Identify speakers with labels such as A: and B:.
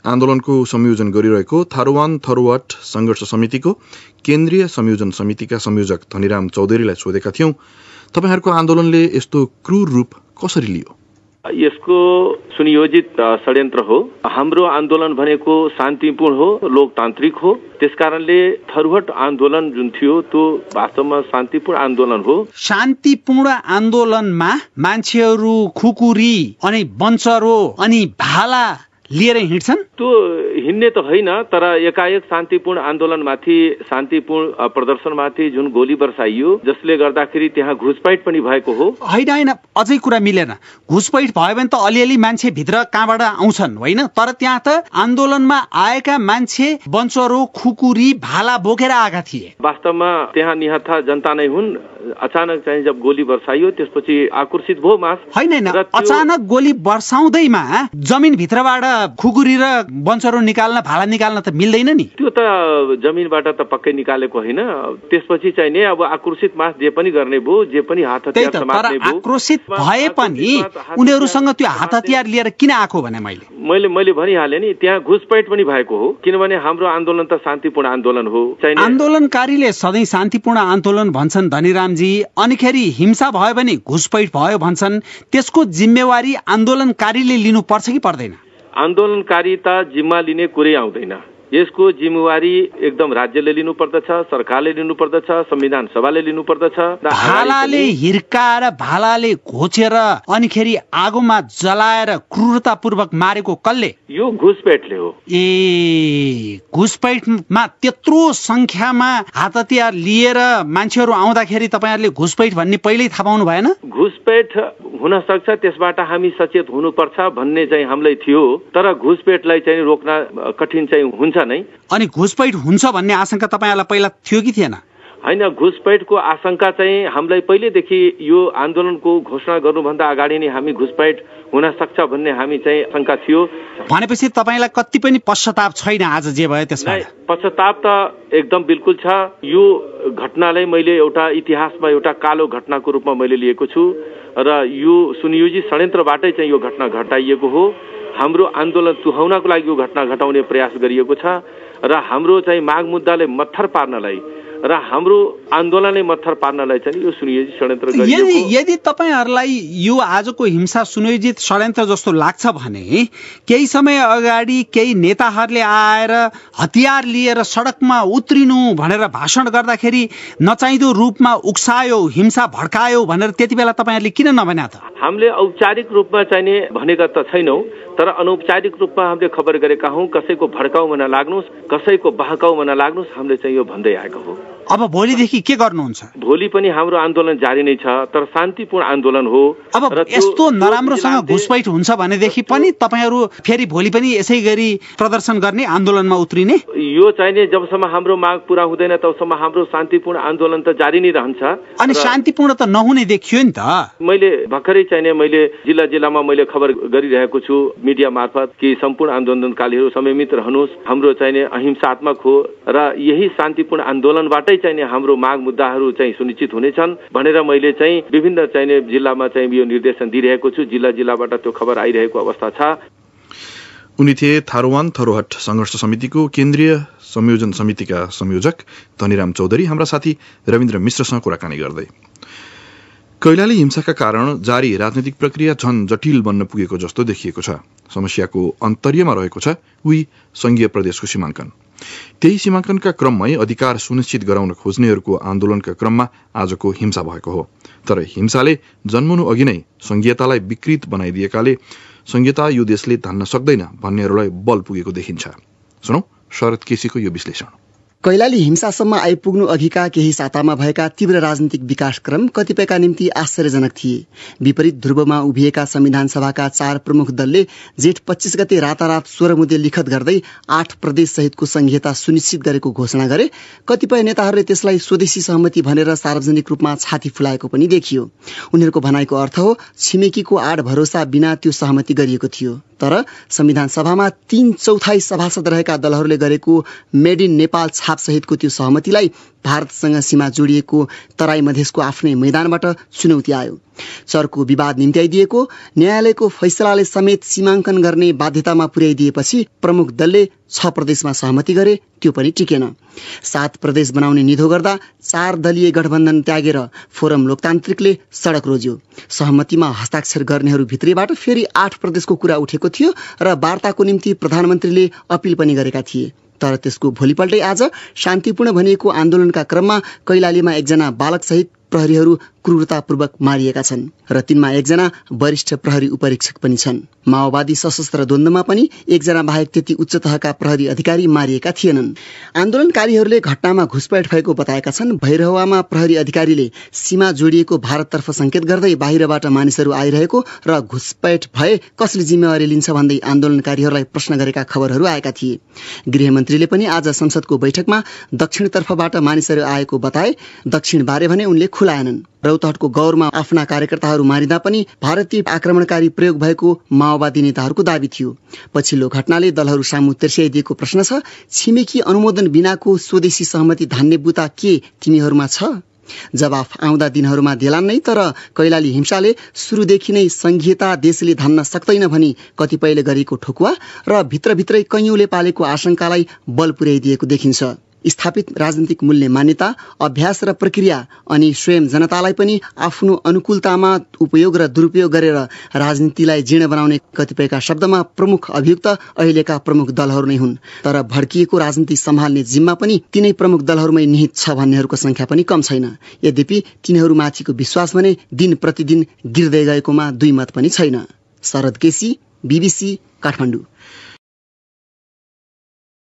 A: आन्दोलनको संयोजन गरिरहेको थारूवान थरूवाट संघर्ष समितिको केन्द्रीय संयोजन समितिका संयोजक धनीराम चौधरीलाई सोधेका थियौं। तपाईहरुको आन्दोलनले यस्तो क्रूर रूप कसरी लियो?
B: यसको सुनियोजित षड्यन्त्र हो। हाम्रो आन्दोलन भनेको शान्तिपूर्ण हो, लोकतान्त्रिक हो। त्यसकारणले थरूहट आन्दोलन जुन थियो त्यो वास्तवमा शान्तिपूर्ण आन्दोलन हो।
C: शान्तिपूर्ण आन्दोलनमा मान्छेहरू खुकुरी अनि बन्चरो अनि भाला लिएर हिँड्छन्?
B: त्यो हिँड्ने त होइन, तर एकाएक शान्तिपूर्ण आन्दोलनमाथि, शान्तिपूर्ण प्रदर्शनमाथि जुन गोली बर्साइयो, जसले गर्दाखेरि त्यहाँ घुसपैठ पनि भएको हो।
C: होइन, अझै कुरा मिलेन। घुसपैठ भयो भने त अलिअलि मान्छे भित्र कहाँबाट आउँछन् होइन, तर त्यहाँ त आन्दोलनमा आएका मान्छे बन्चरो खुकुरी भाला बोकेर आएका थिए।
B: वास्तवमा त्यहाँ निहत्था जनता नै हुन्। अचानक चाहिँ जब गोली बर्साइयो त्यसपछि आकर्षित भयो मास।
C: होइन, अचानक गोली बर्साउँदैमा जमिन भित्रबाट खुकुरी र बन्चरो निकाल्न, भाला निकाल्न त मिल्दैन नि।
B: त्यो त जमिनबाट त पक्कै निकालेको होइन। त्यसपछि चाहिँ नि अब आक्रोशित मास जे पनि गर्ने भयो, जे पनि हात हतियार समात्ने भयो।
C: आक्रोशित भए पनि उनीहरूसँग त्यो हात हतियार लिएर किन आएको भने मैले
B: भनिहालेँ नि, त्यहाँ घुसपैठ पनि भएको हो। किनभने हाम्रो आन्दोलन त शान्तिपूर्ण आन्दोलन हो।
C: आन्दोलनकारीले सधैँ शान्तिपूर्ण आन्दोलन भन्छन् धनीरामजी, अनिखेरि हिंसा भयो भने घुसपैठ भयो भन्छन्। त्यसको जिम्मेवारी आन्दोलनकारीले लिनुपर्छ कि पर्दैन?
B: आन्दोलनकारी त जिम्मा लिने कुरै आउँदैन। यसको जिम्मेवारी एकदम राज्यले लिनुपर्दछ, सरकारले लिनुपर्दछ, संविधान सभाले लिनुपर्दछ।
C: भालाले हिर्काएर, भालाले घोचेर अनिखेरि आगोमा जलाएर क्रूरतापूर्वक मारेको कसले?
B: यो घुसपैठले हो।
C: घुसपैठमा त्यत्रो संख्यामा हात हतियार लिएर मान्छेहरू आउँदाखेरि तपाईहरुले घुसपैठ भन्ने पहिल्यै थाहा पाउनु भएन?
B: घुसपैठ हुन सक्छ, त्यसबाट हामी सचेत हुनुपर्छ भन्ने चाहिँ हामीलाई थियो, तर घुसपैठलाई चाहिँ रोक्न कठिन चाहिँ हुन्छ नै।
C: अनि घुसपैठ हुन्छ भन्ने आशंका तपाईहरुलाई पहिला थियो कि थिएन?
B: होइन, घुसपैठको आशंका चाहिँ हामीलाई पहिलेदेखि यो आन्दोलनको घोषणा गर्नुभन्दा अगाडि नै हामी घुसपैठ हुन सक्छ भन्ने हामी चाहिँ शंका थियो।
C: भनेपछि तपाईलाई कति पनि पश्चाताप छैन आज जे भयो त्यसमा?
B: पश्चाताप त एकदम बिल्कुल छ। यो घटनालाई मैले एउटा इतिहासमा एउटा कालो घटनाको रूपमा मैले लिएको छु र यो सुनियोजित षड्यन्त्रबाटै चाहिँ यो घटना घटाइएको हो। हाम्रो आन्दोलन तुहाउनको लागि यो घटना घटाउने प्रयास गरिएको छ र हाम्रो चाहिँ माग मुद्दाले मत्थर पार्नलाई र हाम्रो आन्दोलनले मत्थर पार्नलाई चाहिँ यो सुनियोजित षड्यन्त्र गरिएको।
C: यदि तपाईहरुलाई यो आजको हिंसा सुनियोजित षड्यन्त्र जस्तो लाग्छ भने केही समय अगाडि केही नेताहरूले आएर हतियार लिएर सडकमा उत्रिनु भनेर भाषण गर्दाखेरि नचाहिँदो रूपमा उक्सायो, हिंसा भड्कायो भनेर त्यति बेला तपाईहरुले किन नभन्या त?
B: हामीले औपचारिक रूपमा चाहिँ भनेका त छैनौं, तर अनौपचारिक रूपमा हामीले खबर गरेका हौं। कसैको भड्काउमा नलाग्नुस्, कसैको बहकाउमा नलाग्नुस्, हामीले चाहिँ यो भन्दै आएको हो।
C: अब भोलिदेखि के गर्नुहुन्छ?
B: भोलि पनि हाम्रो आन्दोलन जारी नै छ, तर शान्तिपूर्ण आन्दोलन हो।
C: अब यस्तो नराम्रोसँग घुसपैठ हुन्छ भनेदेखि पनि तपाईहरु फेरि भोलि पनि यसै गरी प्रदर्शन गर्ने, आन्दोलनमा उत्रिने?
B: यो चाहिने जबसम्म हाम्रो माग पूरा हुँदैन तबसम्म हाम्रो शान्तिपूर्ण आन्दोलन त जारी नै रहन्छ।
C: अनि शान्तिपूर्ण त नहुने देखियो नि त। मैले
B: भर्खरै चाहिने मैले जिल्लामा मैले खबर गरिरहेको छु मिडिया मार्फत कि सम्पूर्ण आन्दोलनकारीहरू संयमित रहनुहोस्, हाम्रो चाहिने अहिंसात्मक हो र यही शान्तिपूर्ण आन्दोलनबाटै चाहिने हाम्रो माग मुद्दाहरू चाहिँ सुनिश्चित हुनेछन् भनेर मैले चाहिँ विभिन्न चाहिने जिल्लामा चाहिँ यो निर्देशन दिइरहेको छु। जिल्लाबाट त्यो खबर आइरहेको अवस्था छ।
A: उनी थिए थारूवान थरूहट संघर्ष समितिको केन्द्रीय संयोजन समितिका संयोजक धनीराम चौधरी। हाम्रा साथी रविन्द्र मिश्रसँग कुराकानी गर्दै कैलाली हिंसाका कारण जारी राजनैतिक प्रक्रिया झन जटिल बन्न पुगेको जस्तो देखिएको छ। समस्याको अन्तर्यमा रहेको छ उही संघीय प्रदेशको सीमाङ्कन। त्यही सीमाङ्कनका क्रममै अधिकार सुनिश्चित गराउन खोज्नेहरूको आन्दोलनका क्रममा आजको हिंसा भएको हो। तर हिंसाले जन्मनु अघि नै संघीयतालाई विकृत बनाइदिएकाले संघीयता यो देशले धान्न सक्दैन भन्नेहरूलाई बल पुगेको देखिन्छ। सुनौ शरद केसीको यो विश्लेषण।
D: कैलाली हिंसासम्म आइपुग्नु अघिका केही सातामा भएका तीव्र राजनीतिक विकासक्रम कतिपयका निम्ति आश्चर्यजनक थिए। विपरीत ध्रुवमा उभिएका संविधान सभाका 4 प्रमुख दलले जेठ 25 गते रातारात 16 मुद्दे लिखत गर्दै 8 प्रदेश सहितको संघीयता सुनिश्चित गरेको घोषणा गरे। कतिपय नेताहरूले त्यसलाई स्वदेशी सहमति भनेर सार्वजनिक रूपमा छाती फुलाएको पनि देखियो। उनीहरूको भनाइको अर्थ हो छिमेकीको आड भरोसा बिना त्यो सहमति गरिएको थियो। तर संविधान सभामा 3/4 सभासद रहेका दलहरूले गरेको मेड इन नेपाल छाप छापसहितको त्यो सहमतिलाई भारतसँग सीमा जोडिएको तराई मधेसको आफ्नै मैदानबाट चुनौती आयो। चर्को विवाद निम्त्याइदिएको न्यायालयको फैसलाले समेत सीमाङ्कन गर्ने बाध्यतामा पुर्याइदिएपछि प्रमुख दलले 6 प्रदेशमा सहमति गरे, त्यो पनि टिकेन। 7 प्रदेश बनाउने निधो गर्दा 4 दलीय गठबन्धन त्यागेर फोरम लोकतान्त्रिकले सडक रोज्यो। सहमतिमा हस्ताक्षर गर्नेहरू भित्रैबाट फेरि 8 प्रदेशको कुरा उठेको थियो र वार्ताको निम्ति प्रधानमन्त्रीले अपिल पनि गरेका थिए। तर त्यसको भोलिपल्टै आज शान्तिपूर्ण भनिएको आन्दोलनका क्रममा कैलालीमा एकजना बालकसहित प्रहरीहरू क्रूरतापूर्वक मारिएका छन् र तिनमा एकजना वरिष्ठ प्रहरी उपरीक्षक पनि छन्। माओवादी सशस्त्र द्वन्द्वमा पनि एकजना बाहेक त्यति उच्च तहका प्रहरी अधिकारी मारिएका थिएनन्। आन्दोलनकारीहरूले घटनामा घुसपैठ भएको बताएका छन्। भैरहवामा प्रहरी अधिकारीले सीमा जोडिएको भारततर्फ संकेत गर्दै बाहिरबाट मानिसहरू आइरहेको र घुसपैठ भए कसले जिम्मेवारी लिन्छ भन्दै आन्दोलनकारीहरूलाई प्रश्न गरेका खबरहरू आएका थिए। गृहमन्त्रीले पनि आज संसदको बैठकमा दक्षिणतर्फबाट मानिसहरू आएको बताए। दक्षिणबारे भने उनले खुलाएनन्। रौतहटको गौरमा आफ्ना कार्यकर्ताहरू मारिँदा पनि भारतीय आक्रमणकारी प्रयोग भएको माओवादी नेताहरूको दाबी थियो। पछिल्लो घटनाले दलहरू सामु तिर्स्याइदिएको प्रश्न छ, छिमेकी अनुमोदन बिनाको स्वदेशी सहमति धान्ने बुता के तिमीहरूमा छ? जवाफ आउँदा दिनहरूमा देलान् नै। तर कैलाली हिंसाले सुरुदेखि नै संघीयता देशले धान्न सक्दैन भनी कतिपयले गरेको ठोकुवा र भित्रभित्रै कैयौँले पालेको आशंकालाई बल पुर्याइदिएको देखिन्छ। स्थापित राजनीतिक मूल्य मान्यता, अभ्यास र प्रक्रिया अनि स्वयं जनतालाई पनि आफ्नो अनुकूलतामा उपयोग र दुरुपयोग गरेर राजनीतिलाई जीर्ण बनाउने कतिपयका शब्दमा प्रमुख अभियुक्त अहिलेका प्रमुख दलहरू नै हुन्। तर भड्किएको राजनीति सम्हाल्ने जिम्मा पनि तिनै प्रमुख दलहरूमै निहित छ भन्नेहरूको संख्या पनि कम छैन। यद्यपि तिनीहरूमाथिको विश्वास भने दिन प्रतिदिन गिर्दै गएकोमा दुई मत पनि छैन। शरद केसी, BBC, काठमाडौँ।